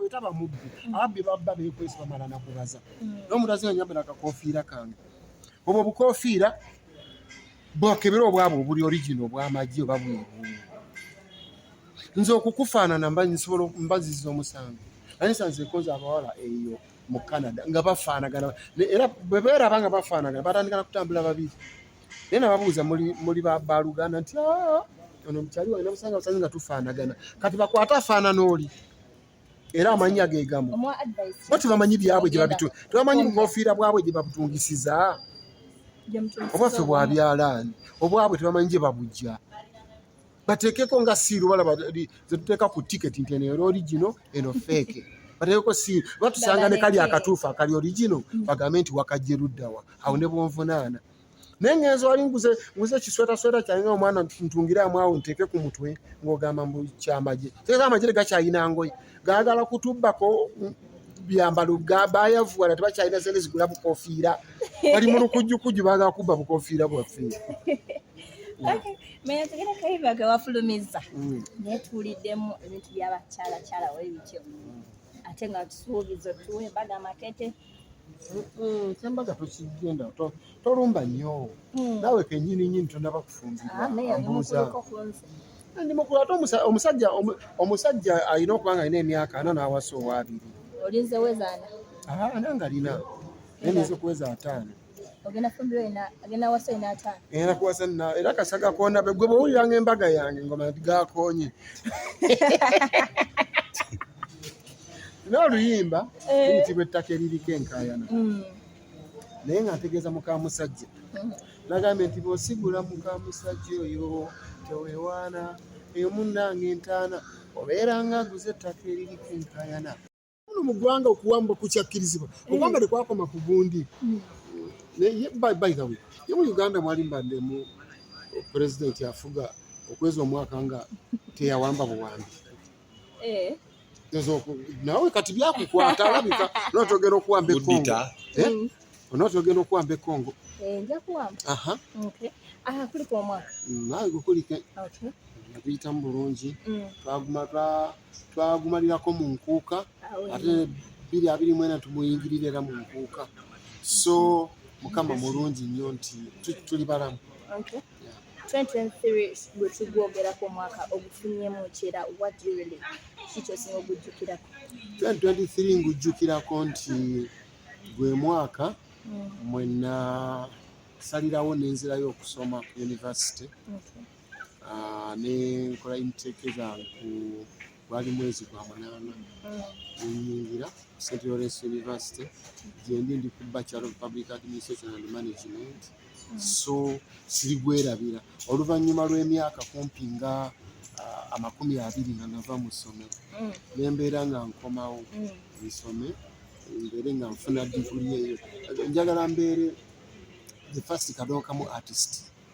bwetaba mubbi ababbi babba beekwesi bamala nakubaza n'omuntu azinga nyambala akakofiira kange obwo bukofiira bwakebera obwabo obuli origino obw'amagye oba bweru nze okukufaanana nsobola mbaziza omusango naye nsanze koza abawala eyo mu Canada nga bafaanagana era bwe beeraba nga bafaanagana batandika na kutambula babiri naye nababuuza muli baluganda nti ono mukyali wange namusanga basanze nga tufaanagana kati bakwata afaanana oli era amannya ge gamu bo tebamanyi byabwe gye babitu tebamanyi bukofiira bwabwe gye babutungisiza obwaffe bwabyalaani obwabwe tebamanyi gye babujja bateekeko nga siiru balaba zetuteeka ku tiketi nti eno origino eno feeke bateekeko siiru batusanga ne kali akatuufu akali origino bagambe nti wakajje luddawa awo ne bwonvunaana naye ngenzo wali nguze kiswetasweta kyange omwana ntungiramu awo nteeke ku mutwe ng'ogamba mbu kyamagye teeka amagye gakyayina ngoye gaagala kutubbako byambalo bayavuwala tebakyalina sente zigula bukofiira bali mu lukujjukujju baagala kubba bukofiira bwaffe Menya tugenda kaiba ga wafulumiza naye tuuliddemu ebintu by'abakyalakyala w'ebityo ate nga tusuubizo tuwe embaga amakete kyembaga tokigenda tolumba nnyo naawe kennyini tonaba kufumbirwa ndimukula ate omusajja alina okuba nga alina emyaka 4 n'awasa owabiri olinze wezaana nange alina naye niza okuweza 5 ogenda fumbiro agenda wasa ina 5 era kuwasa era kasaga koona gwe bwowuliranga embaga yange ngoma gakonye n'oluyimba liyitibwa ettaka eririko enkayana naye nga ntegeeza mukamusajja nagambye nti bw'osigula mukamusajja oyo teweewaana eyo munnange entaana obeeranga aguze ettaka eririko enkayana muno mu ggwanga okuwamba kukyakkirizibwa okwamba tekwakoma ku gundi by the way ye mu Uganda mwali mbaddemu pulezidenti afuga okweza omwaka nga teyawamba buwambi nawe kati byakukwata alabika n'otogera okuwamba ekongo n'otogera okuwamba ekongo nja kuwamba kuliko omwaka nawe gukulike nakuyitamu bulungi twagumalirako mu nkuuka ate 2024 tumuyingirira era mu nkuuka so mukama mulungi nnyo nti tuli balamu 2023 bwe tugwogerako omwaka ogufunyemu kira what do you really kikyo singa ogujjukirako 2023 ngujjukirako nti gwe mwaka mwena salirawo n'enzirayo okusoma ku university nenkola intake zange gwali mwezi gwa 8 nenyingira St. Lawrence University gyendi ndi ku Bachelor of Public Administration and Management so sirigwerabira oluvannyuma lw'emyaka kumpi nga 20 nga nava mu ssomero nembeera nga nkomawo nsome mbeere nga nfuna diguli eyo njagala mbeere the first kadokamu artist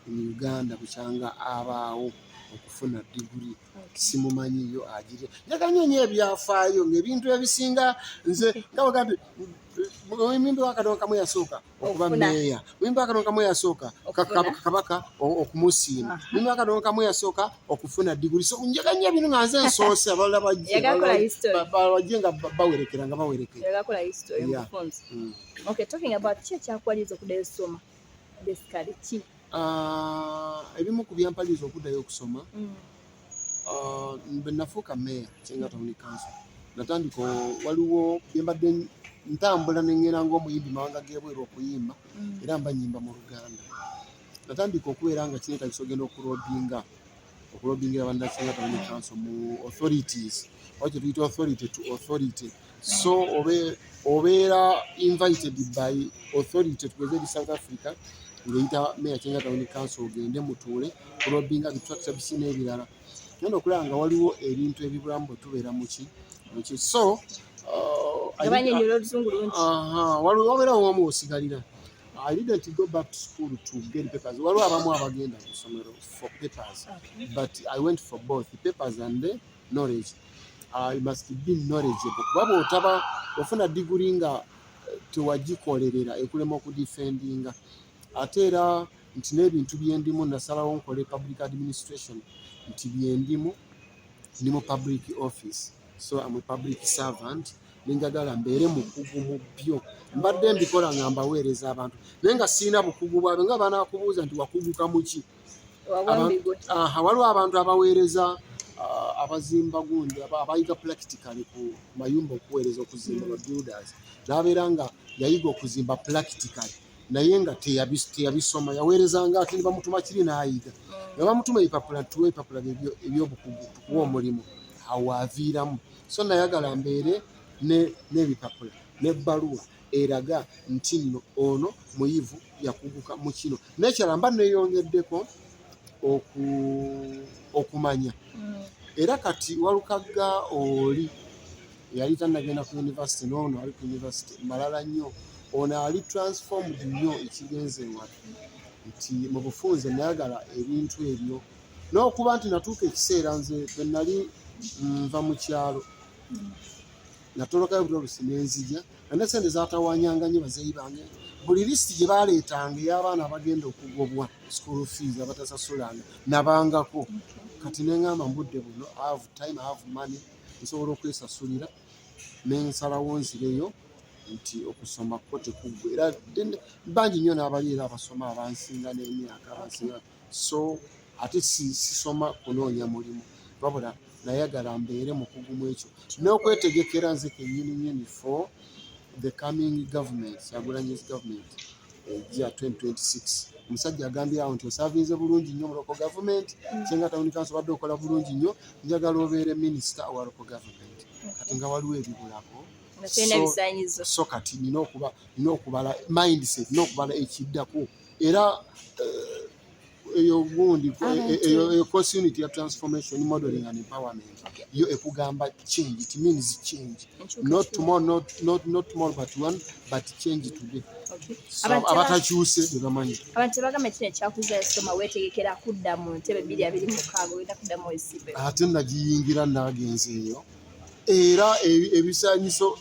in Uganda bukyanga abaawo okufuna diguli simumanyiyo agire njaganya ebyafaayo ng'ebintu ebisinga nze ngawagati muyimbi wakadokamu yasooka okuba meeya muyimbi wakadokamu yasooka kabaka okumusiima muyimbi wakadokamu yasooka okufuna diguli so njaganya bino nga nze nsoose abalala bajje nga bawerekera nga bawerekera okay talking about ki ekyakwaliza okuddayo okusoma basically ki ebimu ku byampaliza okuddayo okusoma mbe nafuuka meeya Kyenga Town Council natandika waliwo byembadde ntambula nengera ng'omuyimbi mawanga g'ebweru okuyimba era mba nyimba mu Luganda natandika okubeera nga kineetagisa ogenda okulobingira banda Kyenga Town Council mu authorities wakyo tuyita authority to authority so obeera invited by authority tugeze eri South Africa ng'eyita meya Kyenga Town Council ogende mutuule kulobinga bitrakita bisina ebirala genda okulaba nga waliwo ebintu ebibulamu bwe tubeera muki so wabeerawo wamu osigalira I didn't go back to school to get papers. Waliwo abamu abagenda ku ssomero for papers but I went for both papers and the knowledge. I must be knowledgeable kuba bw'otaba ofuna diguli nga tewagikolerera ekulema okudefendinga ate era nti n'ebintu byendimu nasalawo nkole public administration nti byendimu ndi mu public office so I'm a public servant ninjagala mbeere mukugu mu byo mbadde mbikola nga mbaweereza abantu naye nga siina bukugu bwabwe nga banaakubuuza nti wakuguka muki waliwo abantu abaweereza abazimba gundi abayiga practically ku mayumba okuweereza okuzimba ba builders n'abeera nga yayiga okuzimba practically naye nga teyabisoma yaweerezanga ati bamutuma kiri n'ayiga nga bamutuma ebipapula tuwa ebipapula ebyobukugu tukuwa omulimu awo aviiramu so nayagala mbeere n'ebipapula n'ebbaluwa eraga nti nno ono muyivu yakuguka mu kino n'ekirala mba neeyongeddeko okumanya era kati Walukaga oli yali tannagenda ku university n'ono ali ku university malala nnyo ono ali transformed nnyo ekigenze wadde nti mu bufunze nayagala ebintu ebyo n'okuba nti natuuka ekiseera nze bwe nali nva mu kyalo natolokayo butolusi n'enzija ane sente zaatawanyanga nnyo bazeeyi bange buli lisiti gye baaleetanga ey'abaana abagenda okugobwa school fees abatasasulanga nabangako kati neŋŋamba mbudde buno I have time, I have money nsobola okwesasulira n'ensalawo nzireyo nti okusoma ko tekuggwa era bangi nnyo n'abali era abasoma abansinga n'emyaka abansinga so ate sisoma kunoonya mulimu wabula nayagala mbeere mukugu mu ekyo n'okwetegekera nze kennyini for the coming government Kyagulanyi's government ejja 2026 omusajja agambye awo nti osavinze bulungi nnyo mu local government kyenga town council badde okola bulungi nnyo njagala obeere minister wa local government kati nga waliwo ebibulako so kati nina okubala mindset n'okubala ekiddako era eyo gundi eyo course unit ya transformation modeling and empowerment yo ekugamba change, it means change, not tomorrow, not tomorrow but one, but change today. So abatakyuse bebamanyi abantu bagamba kino ekyakuza esoma weetegekera kudda mu ntebe 226 wenda kudda mu esibe ate nagiyingira nagenzeeyo era ebisanyiso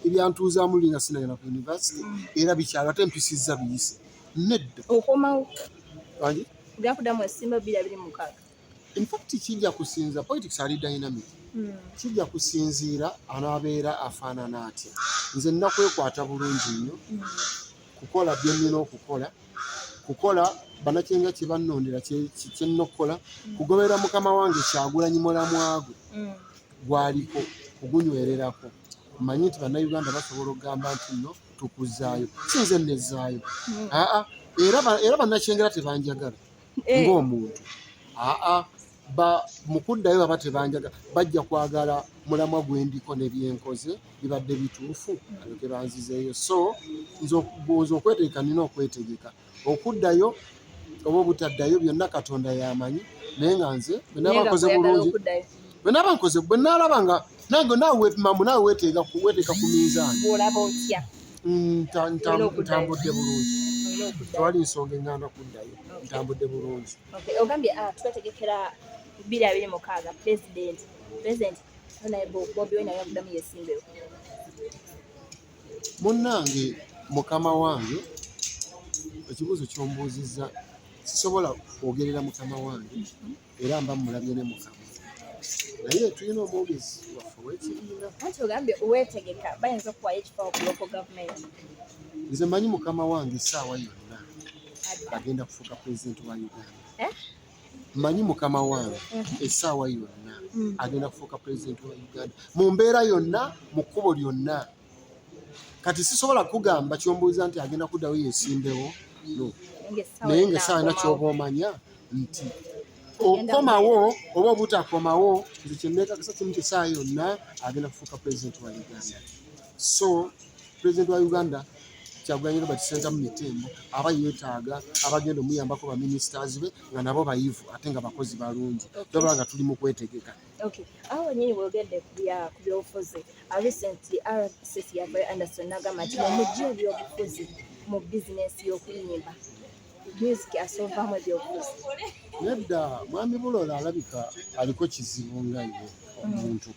ebyantuuzaamu linga sinagenda ku university era bikyalo ate mpisizza biyise nedda okomawo anji byakudda mu esimba 226 in fact kijja kusinza politics ali dynamic kijja kusinziira anaabeera afaanana atya nze nnakwekwata bulungi nnyo kukola bye nnina okukola banakyenga kye bannondera kye nina okukola kugobera mukama wange Kyagulanyi mulamu gwe gwaliko kugunywererako mmanyi nti bannayuganda basobola okugamba nti nno tukuzaayo sinze nezzaayo era bannakyengera tebanjagala ng'omuntu mukuddayo baba tebanjaga bajja kwagala mulamwa gwendiko nebyenkoze bibadde bituufu aloke banzizeeyo so nze okwetegeka nina okwetegeka okuddayo oba obutaddayo byonna Katonda yamanyi naye nga nze bwenabakoze bulungi bwenalaba nga nange naawe weepimamu naawe weeteeka ku miizaani ntambudde bulungi tewali nsonga eŋŋanda kuddayo ntambudde bulungi ogambye twetegekera 226 president Bobi Wine yakuddamu yesimbewo munnange mukama wange ekibuuzo kyombuuzizza sisobola kwogerera mukama wange era mba mulabye ne mukama naye tulina omwogezi waffe w'ekibiina anti ogambye weetegeka bayinza okuwayo ekifaawo ku local government nze manyi mukama wange essaawa yonna agenda kufuuka pulezidenti wa Uganda manyi mukama wange essaawa yonna agenda kufuuka pulezidenti wa Uganda mu mbeera yonna mu kkubo lyonna kati sisobola kugamba kyombuuza nti agenda kuddawo yeesimbewo no naye ngaessaawa yonna kyoba omanya nti okomawo oba obutakomawo nze kyenneekakasa kimu kyessaawa yonna agenda kufuuka pulezidenti wa Uganda so pulezidenti wa Uganda Kyagulanyi Robert Ssentamu Mitembo aba yeetaaga abagenda omuyambako baministers be nga nabo bayivu ate nga bakozi balungi tobala nga tuli mu kwetegeka awo nyini bwogedde ku byobufuzi recently RCC yavayo Anderson n'agamba nti mujja ebyobufuzi mu bizinesi y'okuyimba music asoovamu ebyobufuzi nedda mwami Bulola alabika aliko kizibu nga ye omuntu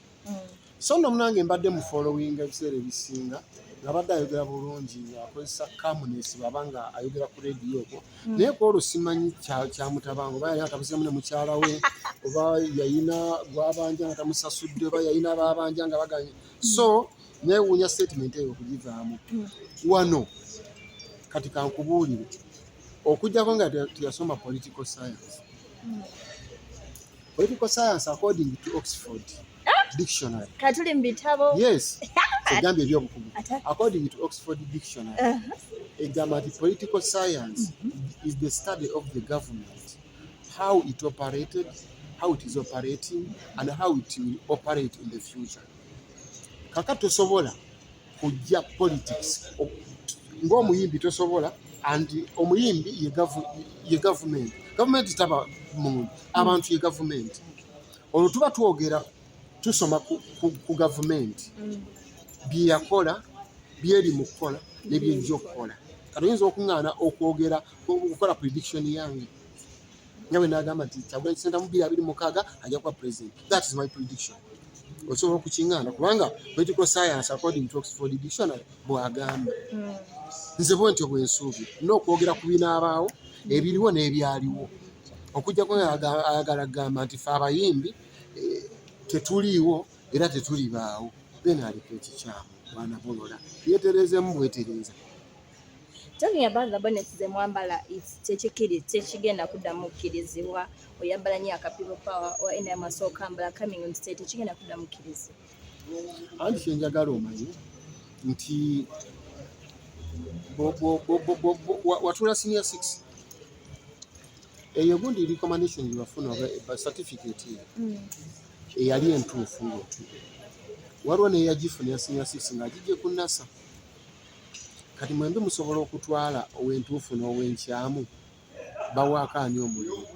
so nno munange mbadde mu following ebiseera ebisinga ngabadde ayogera bulungi akozesa calmness babanga ayogera ku radio ko naye ko olusimanyi kya mutabango bali atabuze mune mukyala we oba yayina gwabanja atamusasudde oba yayina babanja nga baganye so newunya statement eyo okugivaamu wano kati kankubuulire okujjako nga tuyasoma political science according to Oxford Dictionary. Katuli mbitabo. Yes. Egambye ebyobukugu. According to Oxford Dictionary, egamba nti political science is the study of the government, how it operated, how it is operating, and how it will operate in the future. Kaka tosobola kujja politics. Ng'omuyimbi tosobola, and omuyimbi ye government. Government itaba muntu, abantu ye government. Olwo tuba twogera tusoma ku government byeyakola byeri mu kukola nebyejja okukola kati oyinza okuŋŋaana okwogera okukola prediction yange nga bwe nagamba nti Kyagulanyi Ssentamu 2026 ajja kuba president. That is my prediction. Osobola okukiŋŋaana kubanga political science according to Oxford Dictionary bw'agamba nze bwentyo bwensuubira n'okwogera ku binaabaawo ebiriwo n'ebyaliwo okujjako ayagala kugamba nti fe abayimbi tetuliiwo era tetulibaawo then aliko ekikyamu bwana bulola yeeterezemu bwetereza. Talking about the bonnets ze mwambala tekigenda kuddamu kukkirizibwa oyambala nnyo akapipo power or any amasooka ambala coming on state tekigenda kuddamu kukkirizibwa anti kyenjagala omanyi nti watula senior 6 eyo gundi recommendation yafuna certificate eyali entuufu ng'otu waliwo neyagifuna ya senior 6 ng'agijje ku NASA kati mwembi musobola okutwala ow'entuufu n'ow'enkyamu bawaakaani omulimu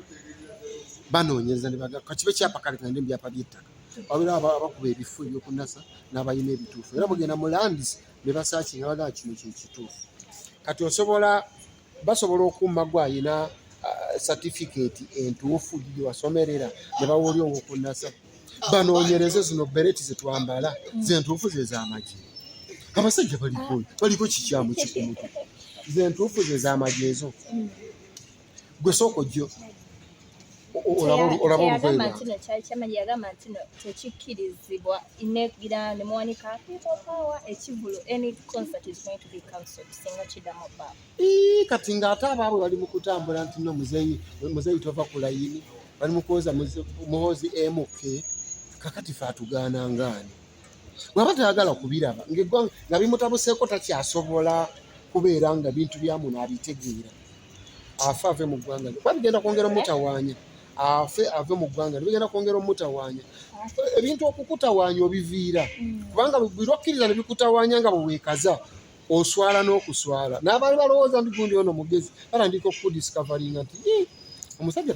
banoonyeza ne baga kakibe kyapa kale ngende byapa by'ettaka wabira abakuba ebifu ebyoku NASA n'abalina ebituufu era bugenda mu landis ne basaaki nga bagaa kino kyekituufu kati basobola okumma gwayina certificate entuufu gye wasomerera ne bawoli oku NASA banoonyereze zino bereti zetwambala zentuufu zez'amagye abasajja baliko kikyamu kikumutu zentuufu zez'amagye ezo gwe sooka jjo olaba olugoye kyamagye yagamba nti tekikkirizibwa inegira ne muwanika people power ekivulu any concert is going to be cancelled singa kiddamu baba kati ng'ate abaabwe bali mu kutambula nti no muzeeyi tova ku layini bali mu kwoza Muhoozi MK kakati fe atugaana ngaani bw'aba tayagala kubiraba nga bimutabuseeko takyasobola kubeera nga bintu byamuno abitegeera afe ave mu ggwanga kuba bigenda kwongera omutawaanya afe ave mu ggwanga bigenda kwongera omutawaanya ebintu okukutawaanya obiviira kubanga birwakkiriza ne bikutawaanya nga bwe weekaza oswala n'okuswala n'abaali balowooza nti gundi ono mugezi batandika okudiscoveringa nti omusajja